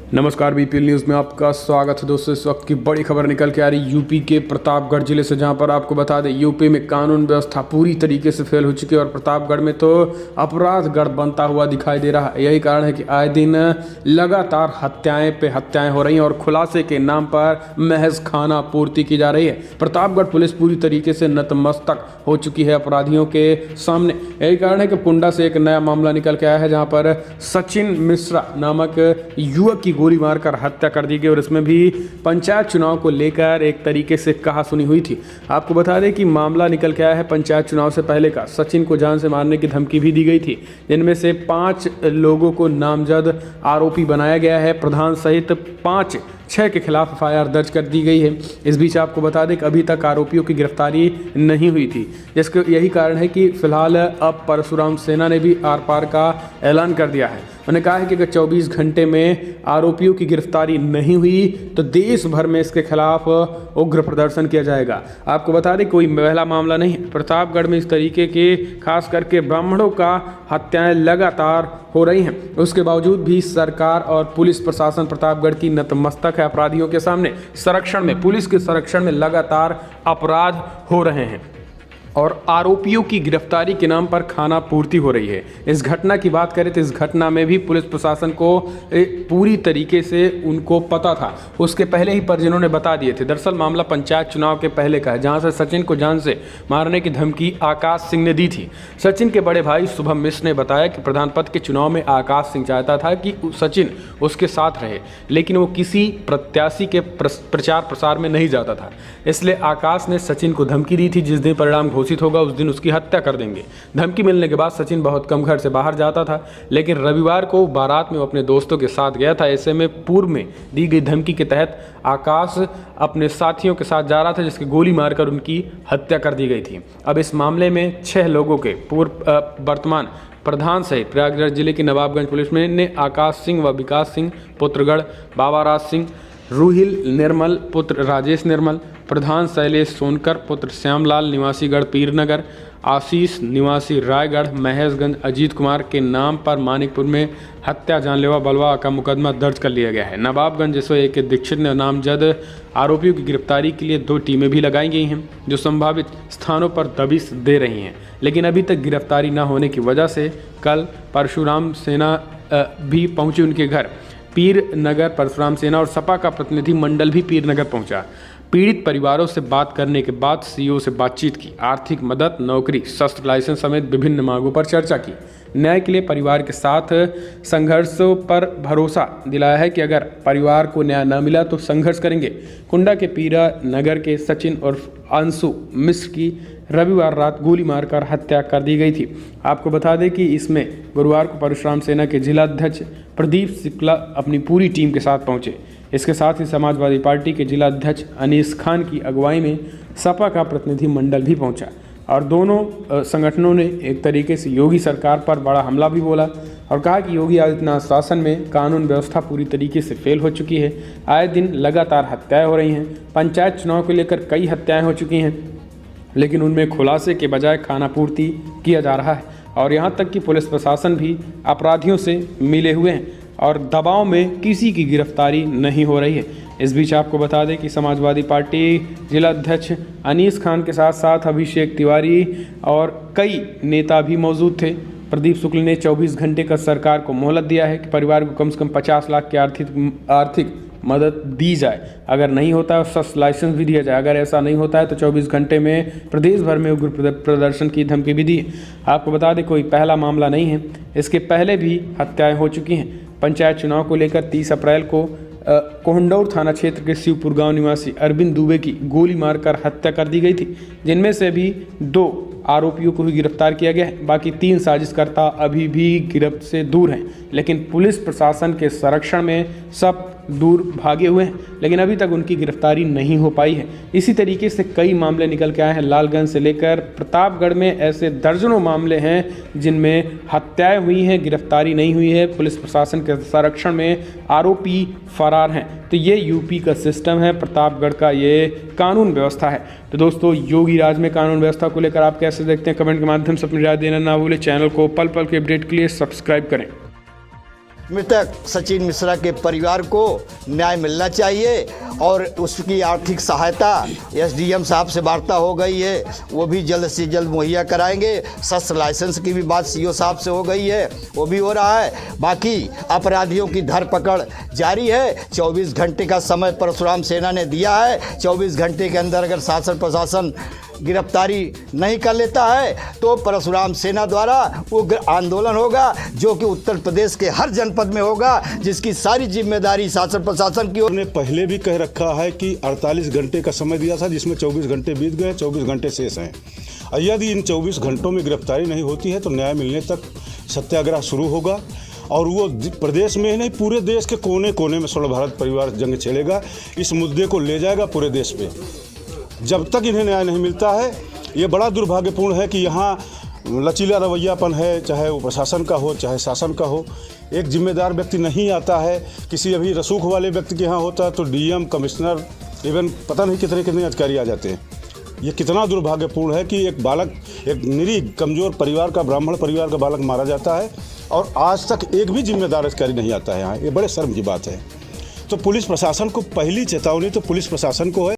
नमस्कार, BPL news में आपका स्वागत है। दोस्तों, इस वक्त की बड़ी खबर निकल के आ रही यूपी के प्रतापगढ़ जिले से, जहां पर आपको बता दें यूपी में कानून व्यवस्था पूरी तरीके से फेल हो चुकी है और प्रतापगढ़ में तो अपराध गढ़ बनता हुआ दिखाई दे रहा है। यही कारण है कि आए दिन लगातार हत्याएं पे हत्याएं हो रही हैं और खुलासे के नाम पर महज खाना पूर्ति की जा रही है। प्रतापगढ़ पुलिस पूरी तरीके से नतमस्तक हो चुकी है अपराधियों के सामने। यही कारण है कि कुंडा से एक नया मामला निकल के आया है, जहाँ पर सचिन मिश्रा नामक युवक की गोली मारकर हत्या कर दी गई और इसमें भी पंचायत चुनाव को लेकर एक तरीके से कहासुनी हुई थी। आपको बता दें कि मामला निकल के आया है पंचायत चुनाव से पहले का। सचिन को जान से मारने की धमकी भी दी गई थी, जिनमें से 5 लोगों को नामजद आरोपी बनाया गया है। प्रधान सहित 6 के खिलाफ एफआईआर दर्ज कर दी गई है। इस बीच आपको बता दें कि अभी तक आरोपियों की गिरफ्तारी नहीं हुई थी, जिसके यही कारण है कि फिलहाल अब परशुराम सेना ने भी आर पार का ऐलान कर दिया है। उन्होंने कहा है कि अगर 24 घंटे में आरोपियों की गिरफ्तारी नहीं हुई तो देश भर में इसके खिलाफ उग्र प्रदर्शन किया जाएगा। आपको बता दें कोई पहला मामला नहीं है। प्रतापगढ़ में इस तरीके के खास करके ब्राह्मणों का हत्याएं लगातार हो रही हैं। उसके बावजूद भी सरकार और पुलिस प्रशासन प्रतापगढ़ की नतमस्तक है अपराधियों के सामने। संरक्षण में, पुलिस के संरक्षण में लगातार अपराध हो रहे हैं और आरोपियों की गिरफ्तारी के नाम पर खाना पूर्ति हो रही है। इस घटना की बात करें तो इस घटना में भी पुलिस प्रशासन को पूरी तरीके से उनको पता था, उसके पहले ही परिजनों ने बता दिए थे। दरअसल मामला पंचायत चुनाव के पहले का है, जहां से सचिन को जान से मारने की धमकी आकाश सिंह ने दी थी। सचिन के बड़े भाई शुभम मिश्र ने बताया कि प्रधान पद के चुनाव में आकाश सिंह चाहता था कि सचिन उसके साथ रहे, लेकिन वो किसी प्रत्याशी के प्रचार प्रसार में नहीं जाता था। इसलिए आकाश ने सचिन को धमकी दी थी, जिस दिन परिणाम घोषित होगा उस दिन उसकी हत्या कर देंगे। धमकी मिलने के बाद सचिन बहुत कम घर से बाहर जाता था, लेकिन रविवार को बारात में वो अपने दोस्तों के साथ गया था। ऐसे में पूर्व में दी गई धमकी के तहत आकाश अपने साथियों के साथ जा रहा था, जिसकी गोली मारकर उनकी हत्या कर दी गई थी। अब इस मामले में 6 लोगों के वर्तमान प्रधान सहित प्रयागराज जिले की नवाबगंज पुलिस में ने आकाश सिंह व विकास सिंह पुत्रगढ़, बाबाराज सिंह, रूहिल निर्मल पुत्र राजेश निर्मल, प्रधान शैलेश सोनकर पुत्र श्यामलाल निवासी गढ़ पीरनगर, आशीष निवासी रायगढ़, महेशगंज अजीत कुमार के नाम पर मानिकपुर में हत्या जानलेवा बलवा का मुकदमा दर्ज कर लिया गया है। नवाबगंज SO1 के दीक्षित ने नामजद आरोपियों की गिरफ्तारी के लिए 2 टीमें भी लगाई गई हैं, जो संभावित स्थानों पर दबिश दे रही हैं, लेकिन अभी तक गिरफ्तारी न होने की वजह से कल परशुराम सेना भी पहुंची उनके घर। पीर नगर परशुराम सेना और सपा का प्रतिनिधि मंडल भी पीर नगर पहुंचा। पीड़ित परिवारों से बात करने के बाद सीओ से बातचीत की, आर्थिक मदद, नौकरी, शस्त्र लाइसेंस समेत विभिन्न मांगों पर चर्चा की। न्याय के लिए परिवार के साथ संघर्षों पर भरोसा दिलाया है कि अगर परिवार को न्याय न मिला तो संघर्ष करेंगे। कुंडा के पीरा नगर के सचिन और अंशु मिश्र की रविवार रात गोली मारकर हत्या कर दी गई थी। आपको बता दें कि इसमें गुरुवार को परशुराम सेना के जिलाध्यक्ष प्रदीप शुक्ला अपनी पूरी टीम के साथ पहुंचे। इसके साथ ही समाजवादी पार्टी के जिलाध्यक्ष अनीस खान की अगुवाई में सपा का प्रतिनिधि मंडल भी पहुंचा और दोनों संगठनों ने एक तरीके से योगी सरकार पर बड़ा हमला भी बोला और कहा कि योगी आदित्यनाथ शासन में कानून व्यवस्था पूरी तरीके से फेल हो चुकी है। आए दिन लगातार हत्याएं हो रही हैं। पंचायत चुनाव को लेकर कई हत्याएं हो चुकी हैं, लेकिन उनमें खुलासे के बजाय खानापूर्ति किया जा रहा है और यहाँ तक कि पुलिस प्रशासन भी अपराधियों से मिले हुए हैं और दबाव में किसी की गिरफ्तारी नहीं हो रही है। इस बीच आपको बता दें कि समाजवादी पार्टी जिलाध्यक्ष अनीस खान के साथ साथ अभिषेक तिवारी और कई नेता भी मौजूद थे। प्रदीप शुक्ल ने 24 घंटे का सरकार को मोहलत दिया है कि परिवार को कम से कम 50 लाख की आर्थिक मदद दी जाए। अगर नहीं होता है शस्त्र लाइसेंस भी दिया जाए। अगर ऐसा नहीं होता है तो 24 घंटे में प्रदेश भर में उग्र प्रदर्शन की धमकी भी दी। आपको बता दें कोई पहला मामला नहीं है, इसके पहले भी हत्याएं हो चुकी हैं। पंचायत चुनाव को लेकर 30 अप्रैल को कोहंडौर थाना क्षेत्र के शिवपुर गांव निवासी अरविंद दुबे की गोली मारकर हत्या कर दी गई थी, जिनमें से भी 2 आरोपियों को भी गिरफ्तार किया गया है। बाकी 3 साजिशकर्ता अभी भी गिरफ्त से दूर हैं, लेकिन पुलिस प्रशासन के संरक्षण में सब दूर भागे हुए हैं, लेकिन अभी तक उनकी गिरफ्तारी नहीं हो पाई है। इसी तरीके से कई मामले निकल के आए हैं। लालगंज से लेकर प्रतापगढ़ में ऐसे दर्जनों मामले हैं जिनमें हत्याएं हुई हैं, गिरफ्तारी नहीं हुई है। पुलिस प्रशासन के संरक्षण में आरोपी फरार हैं। तो ये यूपी का सिस्टम है, प्रतापगढ़ का ये कानून व्यवस्था है। तो दोस्तों, योगी राज में कानून व्यवस्था को लेकर आप कैसे देखते हैं, कमेंट के माध्यम से अपनी राय देना ना भूलें। चैनल को पल पल के अपडेट के लिए सब्सक्राइब करें। मृतक सचिन मिश्रा के परिवार को न्याय मिलना चाहिए और उसकी आर्थिक सहायता एसडीएम साहब से वार्ता हो गई है, वो भी जल्द से जल्द मुहैया कराएंगे। शस्त्र लाइसेंस की भी बात सीओ साहब से हो गई है, वो भी हो रहा है। बाकी अपराधियों की धरपकड़ जारी है। 24 घंटे का समय परशुराम सेना ने दिया है। 24 घंटे के अंदर अगर शासन प्रशासन गिरफ्तारी नहीं कर लेता है तो परशुराम सेना द्वारा उग्र आंदोलन होगा, जो कि उत्तर प्रदेश के हर जनपद में होगा, जिसकी सारी जिम्मेदारी शासन प्रशासन की। ने पहले भी कह रखा है कि 48 घंटे का समय दिया था, जिसमें 24 घंटे बीत गए, 24 घंटे शेष हैं। यदि इन 24 घंटों में गिरफ्तारी नहीं होती है तो न्याय मिलने तक सत्याग्रह शुरू होगा और वो प्रदेश में ही नहीं पूरे देश के कोने कोने में स्वर्ण भारत परिवार जंग छेड़ेगा। इस मुद्दे को ले जाएगा पूरे देश में। जब तक इन्हें न्याय नहीं मिलता है, ये बड़ा दुर्भाग्यपूर्ण है कि यहाँ लचीला रवैयापन है, चाहे वो प्रशासन का हो चाहे शासन का हो। एक जिम्मेदार व्यक्ति नहीं आता है, किसी अभी रसूख वाले व्यक्ति के यहाँ होता है तो डीएम, कमिश्नर, इवन पता नहीं कितने कितने अधिकारी आ जाते हैं। ये कितना दुर्भाग्यपूर्ण है कि एक बालक, एक निरीह कमज़ोर परिवार का, ब्राह्मण परिवार का बालक मारा जाता है और आज तक एक भी जिम्मेदार अधिकारी नहीं आता है यहाँ। ये बड़े शर्म की बात है। तो पुलिस प्रशासन को पहली चेतावनी तो पुलिस प्रशासन को है।